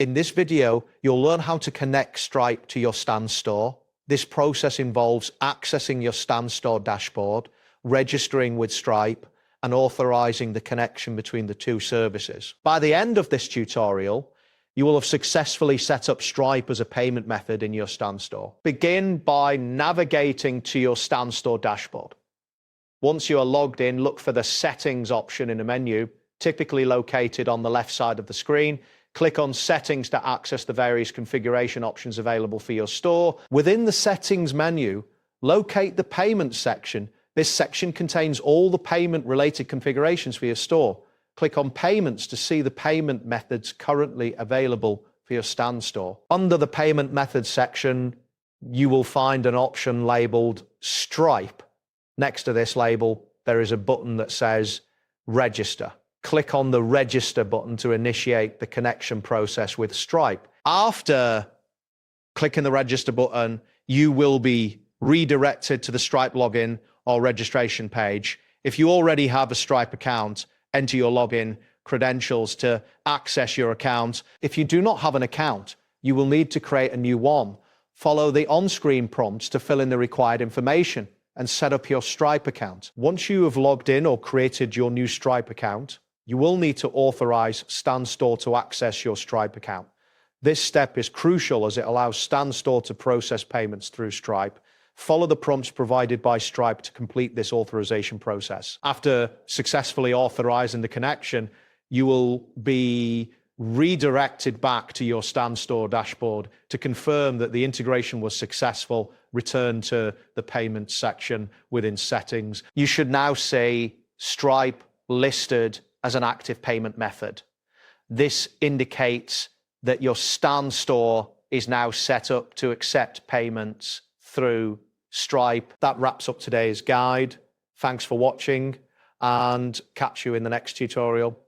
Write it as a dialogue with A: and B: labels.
A: In this video, you'll learn how to connect Stripe to your Stan Store. This process involves accessing your Stan Store dashboard, registering with Stripe, and authorizing the connection between the two services. By the end of this tutorial, you will have successfully set up Stripe as a payment method in your Stan Store. Begin by navigating to your Stan Store dashboard. Once you are logged in, look for the Settings option in the menu, typically located on the left side of the screen. Click on Settings to access the various configuration options available for your store. Within the Settings menu, locate the Payments section. This section contains all the payment-related configurations for your store. Click on Payments to see the payment methods currently available for your Stan Store. Under the Payment Methods section, you will find an option labeled Stripe. Next to this label, there is a button that says Register. Click on the Register button to initiate the connection process with Stripe. After clicking the Register button, you will be redirected to the Stripe login or registration page. If you already have a Stripe account, enter your login credentials to access your account. If you do not have an account, you will need to create a new one. Follow the on-screen prompts to fill in the required information and set up your Stripe account. Once you have logged in or created your new Stripe account, you will need to authorize Stan Store to access your Stripe account. This step is crucial as it allows Stan Store to process payments through Stripe. Follow the prompts provided by Stripe to complete this authorization process. After successfully authorizing the connection, you will be redirected back to your Stan Store dashboard to confirm that the integration was successful. Return to the Payments section within Settings. You should now see Stripe listed as an active payment method. This indicates that your Stan Store is now set up to accept payments through Stripe. That wraps up today's guide. Thanks for watching and catch you in the next tutorial.